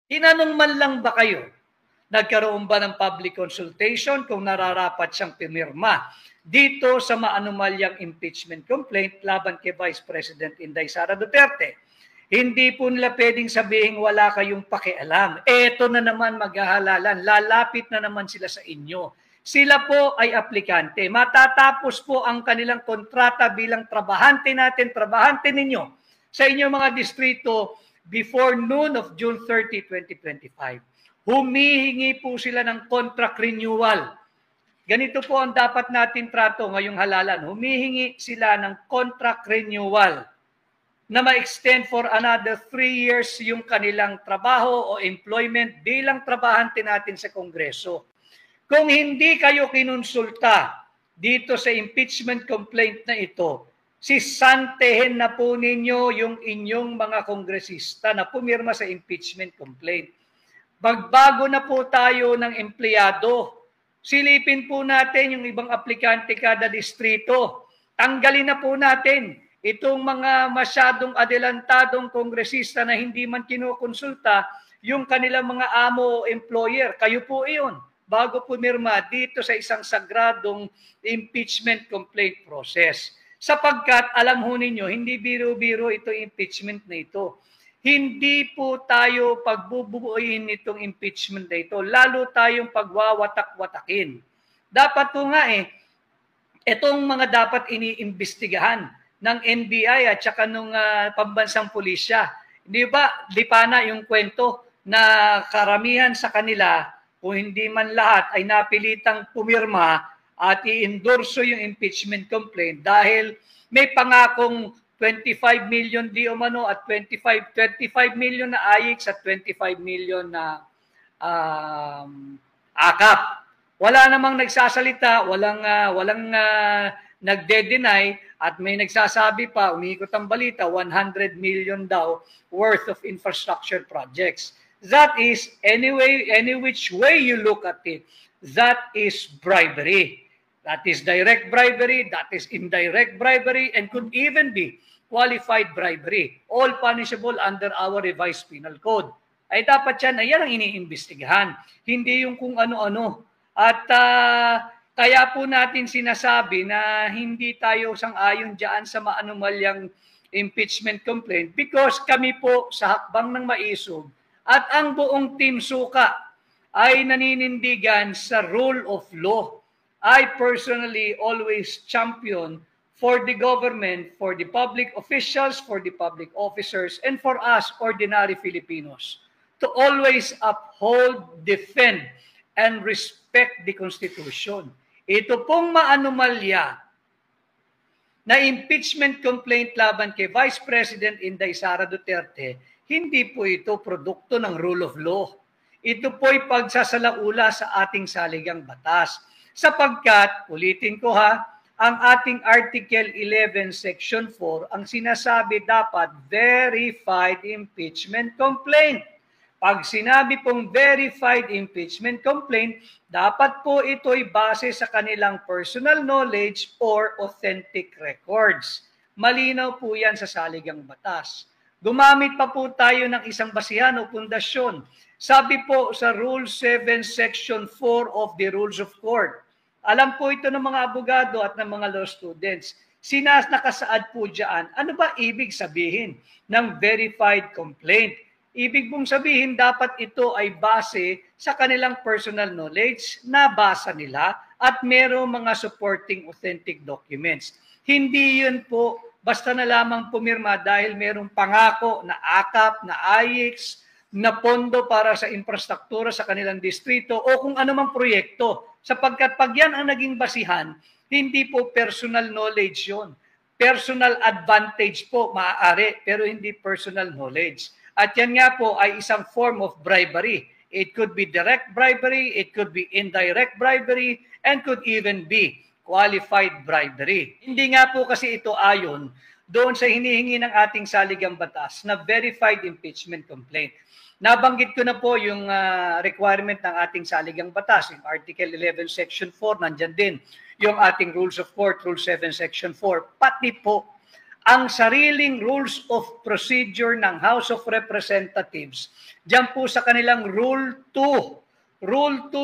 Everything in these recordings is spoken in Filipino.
Tinanong man lang ba kayo? Nagkaroon ba ng public consultation kung nararapat siyang pimirma dito sa maanumalyang impeachment complaint laban kay Vice President Inday Sara Duterte? Hindi po nila pwedeng sabihin wala kayong pakialam. Eto na naman maghahalalan. Lalapit na naman sila sa inyo. Sila po ay aplikante. Matatapos po ang kanilang kontrata bilang trabahante natin, trabahante ninyo sa inyong mga distrito before noon of June 30, 2025. Humihingi po sila ng contract renewal. Ganito po ang dapat natin trato ngayong halalan. Humihingi sila ng contract renewal na ma-extend for another 3 years yung kanilang trabaho o employment bilang trabahante natin sa Kongreso. Kung hindi kayo kinonsulta dito sa impeachment complaint na ito, sisantehin na po ninyo yung inyong mga kongresista na pumirma sa impeachment complaint. Magbago na po tayo ng empleyado. Silipin po natin yung ibang aplikante kada distrito. Tanggalin na po natin itong mga masyadong adelantadong kongresista na hindi man kinukonsulta yung kanilang mga amo o employer. Kayo po iyon bago pumirma dito sa isang sagradong impeachment complaint process. Sapagkat alam ho ninyo, hindi biro-biro ito impeachment na ito. Hindi po tayo pagbubuuin nitong impeachment na ito, lalo tayong pagwawatak-watakin. Dapat po nga itong mga dapat iniimbestigahan ng NBI at saka nung pambansang pulisya. Di ba, lipana yung kwento na karamihan sa kanila, kung hindi man lahat, ay napilitang pumirma at i-endorso yung impeachment complaint dahil may pangakong 25 million di umano at 25 million na AIX at 25 million na AKAP. Wala namang nagsasalita, walang nagde-deny at may nagsasabi pa, umiikot ang balita, 100 million daw worth of infrastructure projects. That is, any which way you look at it, that is bribery. That is direct bribery, that is indirect bribery, and could even be qualified bribery. All punishable under our revised penal code. Ay dapat yan ang iniimbestigahan. Hindi yung kung ano-ano. At kaya po natin sinasabi na hindi tayo sang-ayon dyan sa maanumalyang impeachment complaint because kami po sa hakbang ng maisog at ang buong Team Suka ay naninindigan sa rule of law. I personally always champion for the government, for the public officials, for the public officers, and for us ordinary Filipinos to always uphold, defend, and respect the Constitution. Ito pong maanumalya na impeachment complaint laban kay Vice President Inday Sara Duterte, hindi po ito produkto ng rule of law. Ito po'y pagsasalaula sa ating saligang batas. Sapagkat, ulitin ko ang ating Article 11, Section 4, ang sinasabi dapat verified impeachment complaint. Pag sinabi pong verified impeachment complaint, dapat po ito'y base sa kanilang personal knowledge or authentic records. Malinaw po yan sa saligang batas. Gumamit pa po tayo ng isang basihan o pundasyon. Sabi po sa Rule 7, Section 4 of the Rules of Court. Alam po ito ng mga abogado at ng mga law students. Nakasaad po dyan, ano ba ibig sabihin ng verified complaint? Ibig pong sabihin, dapat ito ay base sa kanilang personal knowledge, nabasa nila, at merong mga supporting authentic documents. Hindi yun po basta na lamang pumirma dahil merong pangako na AKAP, na AIX, na pondo para sa infrastruktura sa kanilang distrito o kung anumang proyekto. Sapagkat pag yan ang naging basihan, hindi po personal knowledge yun. Personal advantage po maaari, pero hindi personal knowledge. At yan nga po ay isang form of bribery. It could be direct bribery, it could be indirect bribery, and could even be qualified bribery. Hindi nga po kasi ito ayon doon sa hinihingi ng ating saligang batas na verified impeachment complaint. Nabanggit ko na po yung requirement ng ating saligang batas, yung Article 11, Section 4, nandyan din yung ating Rules of Court, Rule 7, Section 4, pati po ang sariling rules of procedure ng House of Representatives, diyan po sa kanilang Rule 2,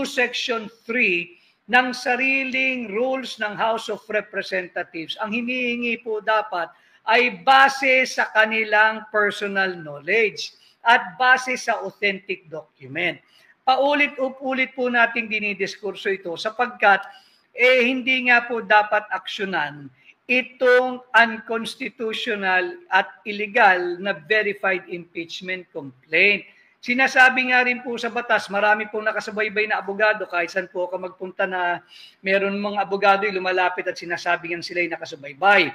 Section 3 ng sariling rules ng House of Representatives. Ang hinihingi po dapat ay base sa kanilang personal knowledge at base sa authentic document. Paulit-ulit po nating dinidiskurso ito sapagkat hindi nga po dapat aksyonan itong unconstitutional at illegal na verified impeachment complaint. Sinasabi nga rin po sa batas, marami pong nakasubaybay na abogado, kahit saan po ka magpunta na meron mga abogado yung lumalapit at sinasabi nga sila yung nakasubaybay.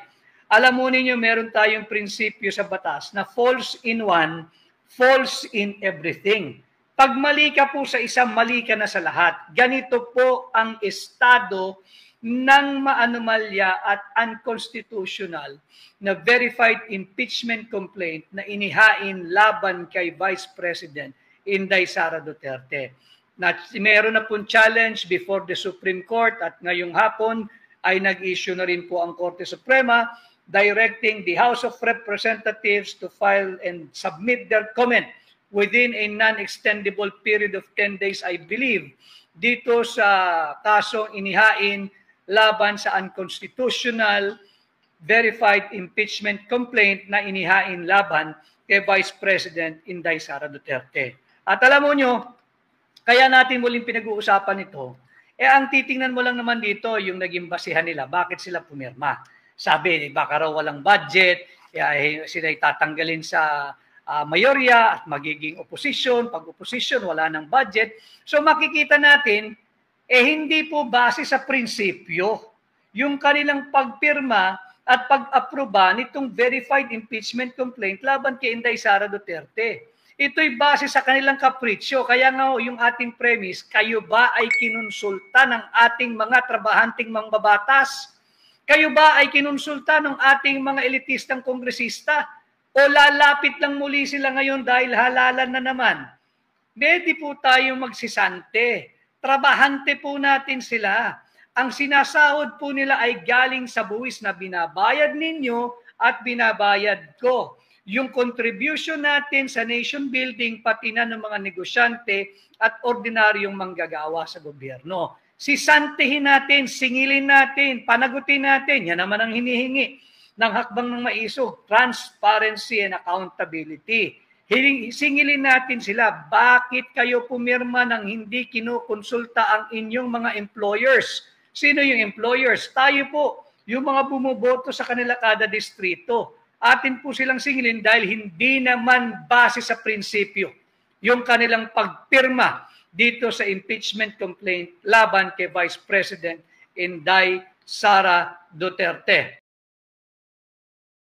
Alam mo ninyo, meron tayong prinsipyo sa batas na false in one, false in everything. Pag mali ka po sa isang, mali ka na sa lahat. Ganito po ang estado ng maanomalya at unconstitutional na verified impeachment complaint na inihain laban kay Vice President Inday Sara Duterte. Meron na pong challenge before the Supreme Court at ngayong hapon ay nag-issue na rin po ang Korte Suprema directing the House of Representatives to file and submit their comment within a non-extendable period of 10 days, I believe, dito sa kasong inihain laban sa unconstitutional verified impeachment complaint na inihain laban kay Vice President Inday Sara Duterte. At alam mo nyo, kaya natin muling pinag-uusapan ito, ang titingnan mo lang naman dito yung naging basihan nila, bakit sila pumirma. Sabi, baka raw walang budget, sila tatanggalin sa mayorya at magiging opposition. Pag opposition, wala ng budget. So makikita natin, hindi po base sa prinsipyo yung kanilang pagpirma at pag-aproba nitong verified impeachment complaint laban kay Inday Sara Duterte. Ito'y base sa kanilang kapritsyo. Kaya nga yung ating premise, kayo ba ay kinonsulta ng ating mga trabahanting mangbabatas? Kayo ba ay kinonsulta ng ating mga elitistang kongresista? O lalapit lang muli sila ngayon dahil halalan na naman? Pwede po tayong magsisante. Trabahante po natin sila. Ang sinasahod po nila ay galing sa buwis na binabayad ninyo at binabayad ko. Yung contribution natin sa nation building, pati na ng mga negosyante at ordinaryong manggagawa sa gobyerno. Sisantihin natin, singilin natin, panagutin natin. Yan naman ang hinihingi ng hakbang ng maiso, transparency and accountability. Singilin natin sila, bakit kayo pumirma ng hindi kinukonsulta ang inyong mga employers? Sino yung employers? Tayo po, yung mga bumuboto sa kanila kada distrito. Atin po silang singilin dahil hindi naman base sa prinsipyo yung kanilang pagpirma dito sa impeachment complaint laban kay Vice President Inday Sara Duterte.